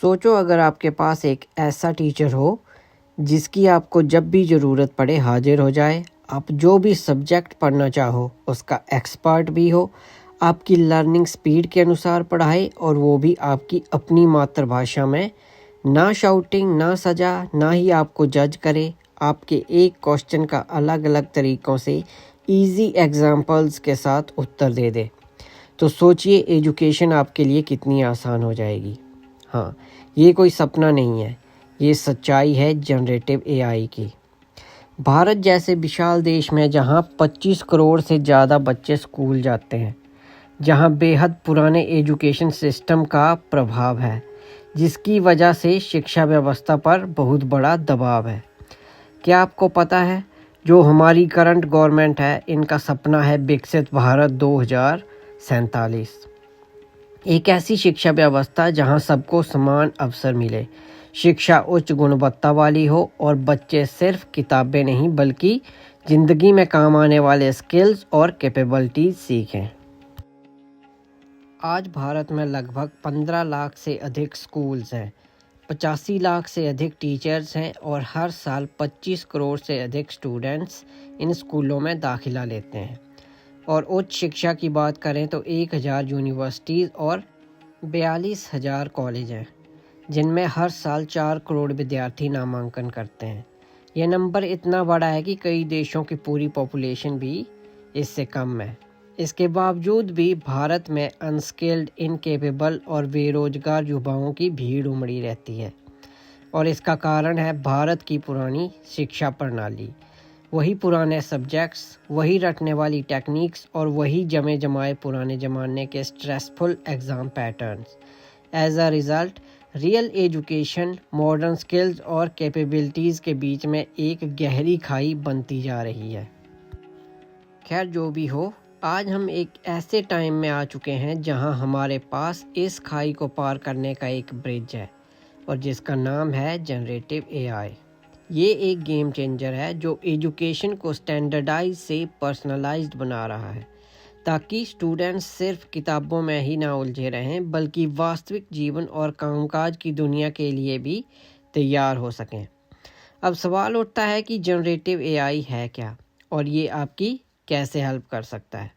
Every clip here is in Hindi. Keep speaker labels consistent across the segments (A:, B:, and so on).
A: सोचो अगर आपके पास एक ऐसा टीचर हो जिसकी आपको जब भी ज़रूरत पड़े हाजिर हो जाए। आप जो भी सब्जेक्ट पढ़ना चाहो उसका एक्सपर्ट भी हो, आपकी लर्निंग स्पीड के अनुसार पढ़ाए और वो भी आपकी अपनी मातृभाषा में। ना शाउटिंग, ना सजा, ना ही आपको जज करे। आपके एक क्वेश्चन का अलग अलग तरीक़ों से इजी एग्जाम्पल्स के साथ उत्तर दे दे। तो सोचिए एजुकेशन आपके लिए कितनी आसान हो जाएगी। हाँ, ये कोई सपना नहीं है, ये सच्चाई है जनरेटिव एआई की। भारत जैसे विशाल देश में जहाँ 25 करोड़ से ज़्यादा बच्चे स्कूल जाते हैं, जहाँ बेहद पुराने एजुकेशन सिस्टम का प्रभाव है, जिसकी वजह से शिक्षा व्यवस्था पर बहुत बड़ा दबाव है। क्या आपको पता है, जो हमारी करंट गवर्नमेंट है, इनका सपना है विकसित भारत 2047। एक ऐसी शिक्षा व्यवस्था जहां सबको समान अवसर मिले, शिक्षा उच्च गुणवत्ता वाली हो और बच्चे सिर्फ किताबें नहीं बल्कि ज़िंदगी में काम आने वाले स्किल्स और कैपेबिलिटीज सीखें। आज भारत में लगभग 15 लाख से अधिक स्कूल्स हैं, 85 लाख से अधिक टीचर्स हैं और हर साल 25 करोड़ से अधिक स्टूडेंट्स इन स्कूलों में दाखिला लेते हैं। और उच्च शिक्षा की बात करें तो 1000 यूनिवर्सिटीज़ और 42,000 कॉलेज हैं, जिनमें हर साल 4 करोड़ विद्यार्थी नामांकन करते हैं। यह नंबर इतना बड़ा है कि कई देशों की पूरी पॉपुलेशन भी इससे कम है। इसके बावजूद भी भारत में अनस्किल्ड, इनकेपेबल और बेरोजगार युवाओं की भीड़ उमड़ी रहती है। और इसका कारण है भारत की पुरानी शिक्षा प्रणाली। वही पुराने सब्जेक्ट्स, वही रटने वाली टेक्निक्स और वही जमे जमाए पुराने ज़माने के stressful exam patterns. As a result, real education, modern skills और कैपेबिलिटीज़ के बीच में एक गहरी खाई बनती जा रही है। खैर, जो भी हो, आज हम एक ऐसे टाइम में आ चुके हैं जहां हमारे पास इस खाई को पार करने का एक ब्रिज है और जिसका नाम है जनरेटिव एआई। ये एक गेम चेंजर है जो एजुकेशन को स्टैंडर्डाइज से पर्सनलाइज्ड बना रहा है, ताकि स्टूडेंट्स सिर्फ किताबों में ही ना उलझे रहें बल्कि वास्तविक जीवन और कामकाज की दुनिया के लिए भी तैयार हो सकें। अब सवाल उठता है कि जनरेटिव एआई है क्या और ये आपकी कैसे हेल्प कर सकता है।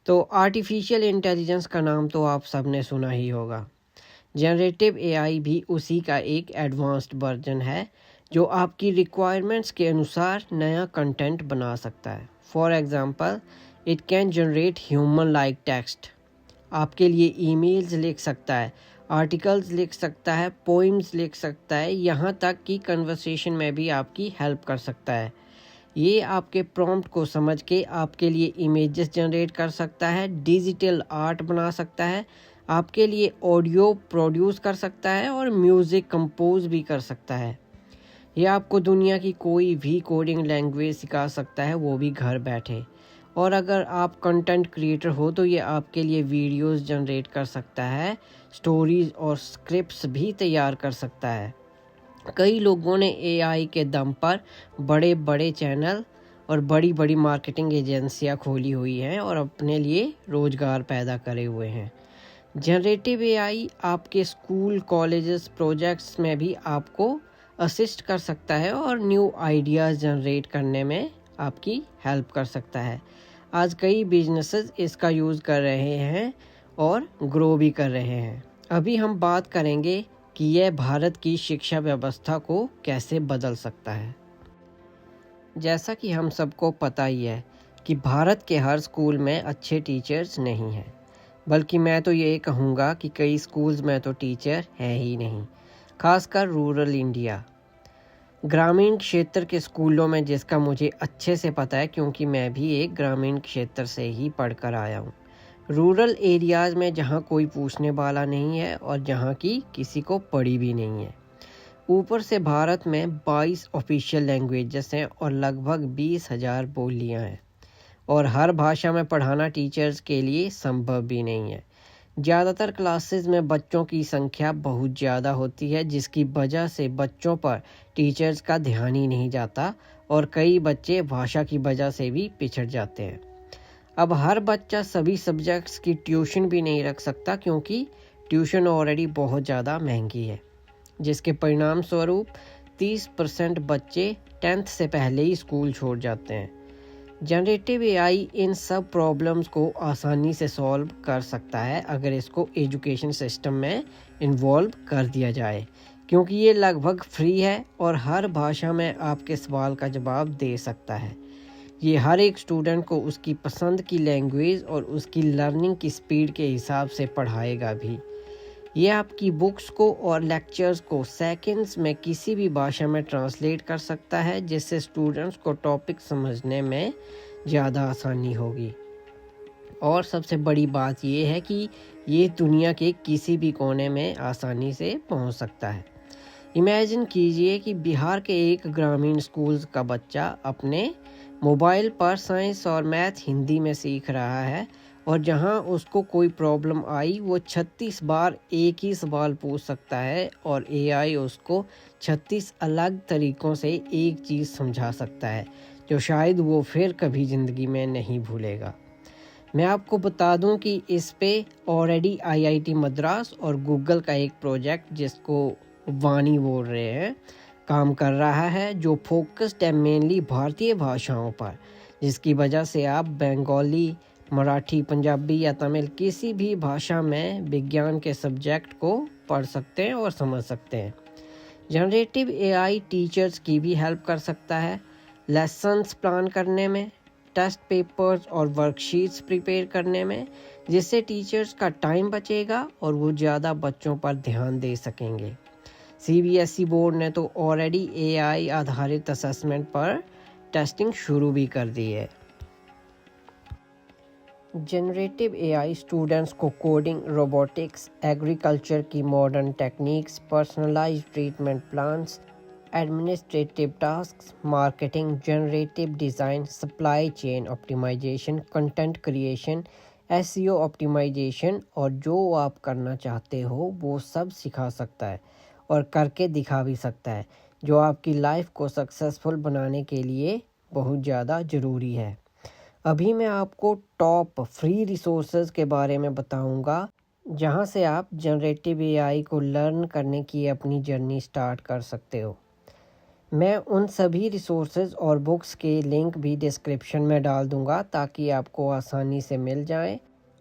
A: तो आर्टिफिशियल इंटेलिजेंस का नाम तो आप सबने सुना ही होगा। जनरेटिव एआई भी उसी का एक एडवांस्ड वर्जन है जो आपकी रिक्वायरमेंट्स के अनुसार नया कंटेंट बना सकता है। For example, it can generate human like text. आपके लिए ईमेल्स लिख सकता है, आर्टिकल्स लिख सकता है, पोइम्स लिख सकता है, यहाँ तक कि कन्वर्सेशन में भी आपकी हेल्प कर सकता है। ये आपके प्रॉम्प्ट को समझ के आपके लिए इमेजेस जनरेट कर सकता है, डिजिटल आर्ट बना सकता है, आपके लिए ऑडियो प्रोड्यूस कर सकता है और म्यूज़िक कंपोज भी कर सकता है। ये आपको दुनिया की कोई भी कोडिंग लैंग्वेज सिखा सकता है, वो भी घर बैठे। और अगर आप कंटेंट क्रिएटर हो तो ये आपके लिए वीडियोस जनरेट कर सकता है, स्टोरीज और स्क्रिप्ट्स भी तैयार कर सकता है। कई लोगों ने एआई के दम पर बड़े बड़े चैनल और बड़ी बड़ी मार्केटिंग एजेंसियां खोली हुई हैं और अपने लिए रोजगार पैदा करे हुए हैं। जनरेटिव एआई आपके स्कूल, कॉलेजेस, प्रोजेक्ट्स में भी आपको असिस्ट कर सकता है और न्यू आइडियाज़ जनरेट करने में आपकी हेल्प कर सकता है। आज कई बिजनेसेस इसका यूज़ कर रहे हैं और ग्रो भी कर रहे हैं। अभी हम बात करेंगे कि यह भारत की शिक्षा व्यवस्था को कैसे बदल सकता है। जैसा कि हम सबको पता ही है कि भारत के हर स्कूल में अच्छे टीचर्स नहीं हैं, बल्कि मैं तो ये कहूँगा कि कई स्कूल्स में तो टीचर है ही नहीं, खासकर रूरल इंडिया, ग्रामीण क्षेत्र के स्कूलों में, जिसका मुझे अच्छे से पता है क्योंकि मैं भी एक ग्रामीण क्षेत्र से ही पढ़कर आया हूँ। रूरल एरियाज़ में जहाँ कोई पूछने वाला नहीं है और जहाँ की किसी को पड़ी भी नहीं है। ऊपर से भारत में 22 ऑफिशियल लैंग्वेजेस हैं और लगभग 20,000 बोलियाँ हैं और हर भाषा में पढ़ाना टीचर्स के लिए संभव भी नहीं है। ज़्यादातर क्लासेस में बच्चों की संख्या बहुत ज़्यादा होती है, जिसकी वजह से बच्चों पर टीचर्स का ध्यान ही नहीं जाता और कई बच्चे भाषा की वजह से भी पिछड़ जाते हैं। अब हर बच्चा सभी सब्जेक्ट्स की ट्यूशन भी नहीं रख सकता क्योंकि ट्यूशन ऑलरेडी बहुत ज़्यादा महंगी है, जिसके परिणाम स्वरूप 30% बच्चे 10th से पहले ही स्कूल छोड़ जाते हैं। जनरेटिव एआई इन सब प्रॉब्लम्स को आसानी से सॉल्व कर सकता है अगर इसको एजुकेशन सिस्टम में इन्वॉल्व कर दिया जाए, क्योंकि ये लगभग फ्री है और हर भाषा में आपके सवाल का जवाब दे सकता है। ये हर एक स्टूडेंट को उसकी पसंद की लैंग्वेज और उसकी लर्निंग की स्पीड के हिसाब से पढ़ाएगा भी। ये आपकी बुक्स को और लेक्चर्स को सेकंड्स में किसी भी भाषा में ट्रांसलेट कर सकता है, जिससे स्टूडेंट्स को टॉपिक समझने में ज़्यादा आसानी होगी। और सबसे बड़ी बात ये है कि ये दुनिया के किसी भी कोने में आसानी से पहुंच सकता है। इमेजिन कीजिए कि बिहार के एक ग्रामीण स्कूल का बच्चा अपने मोबाइल पर साइंस और मैथ हिंदी में सीख रहा है, और जहां उसको कोई प्रॉब्लम आई वो 36 बार एक ही सवाल पूछ सकता है और एआई उसको 36 अलग तरीक़ों से एक चीज़ समझा सकता है, जो शायद वो फिर कभी ज़िंदगी में नहीं भूलेगा। मैं आपको बता दूं कि इस पे ऑलरेडी आईआईटी मद्रास और गूगल का एक प्रोजेक्ट, जिसको वाणी बोल रहे हैं, काम कर रहा है, जो फोकस्ड है मेनली भारतीय भाषाओं पर, जिसकी वजह से आप बंगाली, मराठी, पंजाबी या तमिल किसी भी भाषा में विज्ञान के सब्जेक्ट को पढ़ सकते हैं और समझ सकते हैं। जनरेटिव एआई टीचर्स की भी हेल्प कर सकता है लेसन्स प्लान करने में, टेस्ट पेपर्स और वर्कशीट्स प्रिपेयर करने में, जिससे टीचर्स का टाइम बचेगा और वो ज़्यादा बच्चों पर ध्यान दे सकेंगे। सीबीएसई बोर्ड ने तो ऑलरेडी एआई आधारित असेसमेंट पर टेस्टिंग शुरू भी कर दी है। जनरेटिव एआई स्टूडेंट्स को कोडिंग, रोबोटिक्स, एग्रीकल्चर की modern techniques, personalised treatment plans, administrative tasks, marketing, generative design, supply chain optimisation, content creation, SEO optimisation और जो आप करना चाहते हो वो सब सिखा सकता है और करके दिखा भी सकता है, जो आपकी लाइफ को सक्सेसफुल बनाने के लिए बहुत ज़्यादा ज़रूरी है। अभी मैं आपको टॉप फ्री रिसोर्सेज के बारे में बताऊंगा, जहां से आप जनरेटिव एआई को लर्न करने की अपनी जर्नी स्टार्ट कर सकते हो। मैं उन सभी रिसोर्सेज और बुक्स के लिंक भी डिस्क्रिप्शन में डाल दूंगा ताकि आपको आसानी से मिल जाए,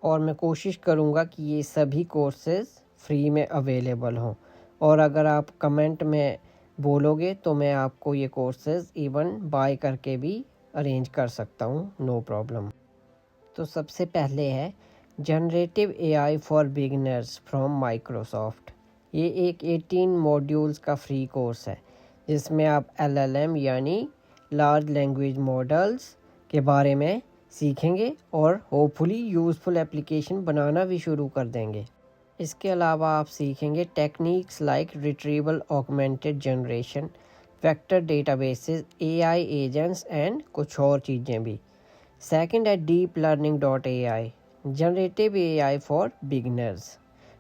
A: और मैं कोशिश करूंगा कि ये सभी कोर्सेज फ्री में अवेलेबल हों, और अगर आप कमेंट में बोलोगे तो मैं आपको ये कोर्सेज इवन बाय करके भी अरेंज कर सकता हूँ, नो प्रॉब्लम। तो सबसे पहले है generative AI for beginners from Microsoft. ये एक 18 मॉड्यूल्स का फ्री कोर्स है, जिसमें आप एलएलएम यानी लार्ज लैंग्वेज मॉडल्स के बारे में सीखेंगे और होपफुली यूज़फुल एप्लीकेशन बनाना भी शुरू कर देंगे। इसके अलावा आप सीखेंगे techniques like retrieval, augmented generation, vector databases, AI agents and कुछ और चीज़ें भी। सेकंड है deep learning dot AI, generative AI for beginners.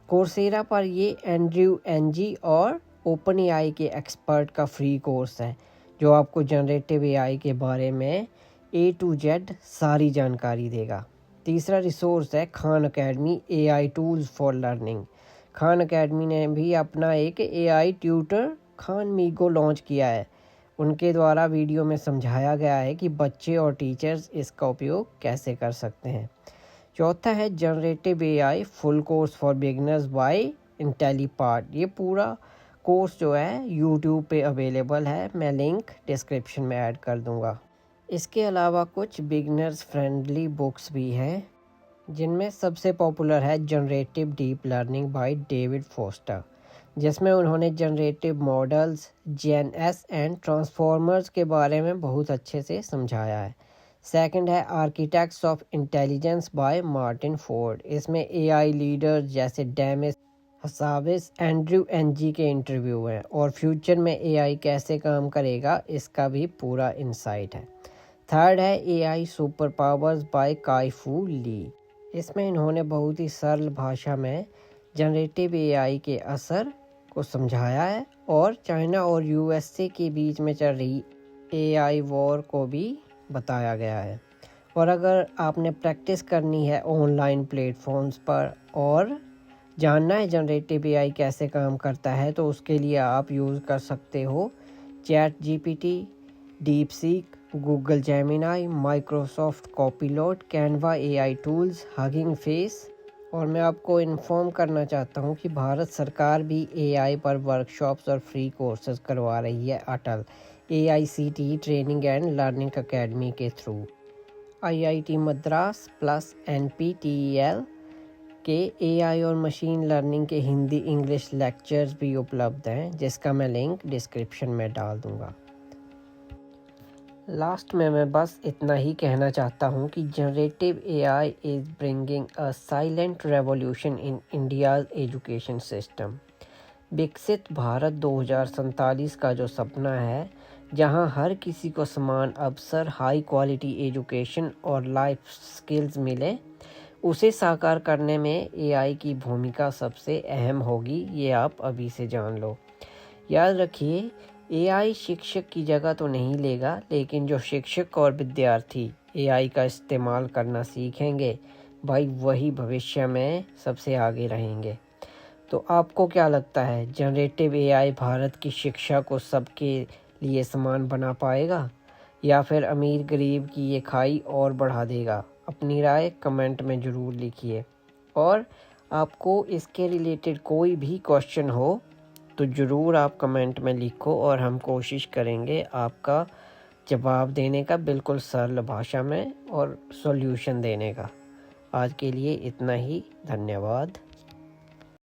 A: Coursera पर ये एंड्रयू एनजी और ओपन एआई के एक्सपर्ट का फ्री कोर्स है, जो आपको जनरेटिव एआई के बारे में A to Z सारी जानकारी देगा। तीसरा रिसोर्स है Khan academy AI tools for learning. Khan academy ने भी अपना एक AI tutor Khan MeeGo launch किया है। उनके द्वारा वीडियो में समझाया गया है कि बच्चे और टीचर्स इसका उपयोग कैसे कर सकते हैं। चौथा है generative AI full course for beginners by Intellipaat. ये पूरा कोर्स जो है यूट्यूब पे अवेलेबल है, मैं लिंक डिस्क्रिप्शन में ऐड कर दूंगा। इसके अलावा कुछ बिगिनर्स फ्रेंडली बुक्स भी हैं, जिनमें सबसे पॉपुलर है generative deep learning by David Foster, जिसमें उन्होंने generative models, GANs and transformers के बारे में बहुत अच्छे से समझाया है। सेकंड है architects of intelligence by Martin Ford. इसमें एआई लीडर्स जैसे डेमिस हसाविस, एंड्रयू एनजी के इंटरव्यू हैं और फ्यूचर में एआई कैसे काम करेगा इसका भी पूरा इंसाइट है। थर्ड है एआई सुपर पावर्स बाय काई-फू ली। इसमें इन्होंने बहुत ही सरल भाषा में जनरेटिव एआई के असर को समझाया है और चाइना और यूएसए के बीच में चल रही एआई वॉर को भी बताया गया है। और अगर आपने प्रैक्टिस करनी है ऑनलाइन प्लेटफॉर्म्स पर और जानना है जनरेटिव एआई कैसे काम करता है, तो उसके लिए आप यूज़ कर सकते हो ChatGPT, DeepSeek, Google Gemini, Microsoft Copilot, Canva AI tools, Hugging Face. और मैं आपको इन्फॉर्म करना चाहता हूँ कि भारत सरकार भी एआई पर वर्कशॉप्स और फ्री कोर्सेज करवा रही है Atal AICTE training and learning academy के through. IIT Madras plus NPTEL के एआई और मशीन लर्निंग के हिंदी इंग्लिश लेक्चर्स भी उपलब्ध हैं, जिसका मैं लिंक डिस्क्रिप्शन में डाल दूँगा। लास्ट में मैं बस इतना ही कहना चाहता हूँ कि generative AI is bringing a silent revolution in India's education system. विकसित भारत 2047 का जो सपना है, जहाँ हर किसी को समान अवसर, हाई क्वालिटी एजुकेशन और लाइफ स्किल्स मिले, उसे साकार करने में एआई की भूमिका सबसे अहम होगी। ये आप अभी से जान लो। याद रखिए, एआई शिक्षक की जगह तो नहीं लेगा, लेकिन जो शिक्षक और विद्यार्थी एआई का इस्तेमाल करना सीखेंगे, भाई वही भविष्य में सबसे आगे रहेंगे। तो आपको क्या लगता है, जनरेटिव एआई भारत की शिक्षा को सबके लिए समान बना पाएगा, या फिर अमीर गरीब की ये खाई और बढ़ा देगा? अपनी राय कमेंट में ज़रूर लिखिए। और आपको इसके रिलेटेड कोई भी क्वेश्चन हो तो ज़रूर आप कमेंट में लिखो, और हम कोशिश करेंगे आपका जवाब देने का, बिल्कुल सरल भाषा में, और सॉल्यूशन देने का। आज के लिए इतना ही। धन्यवाद।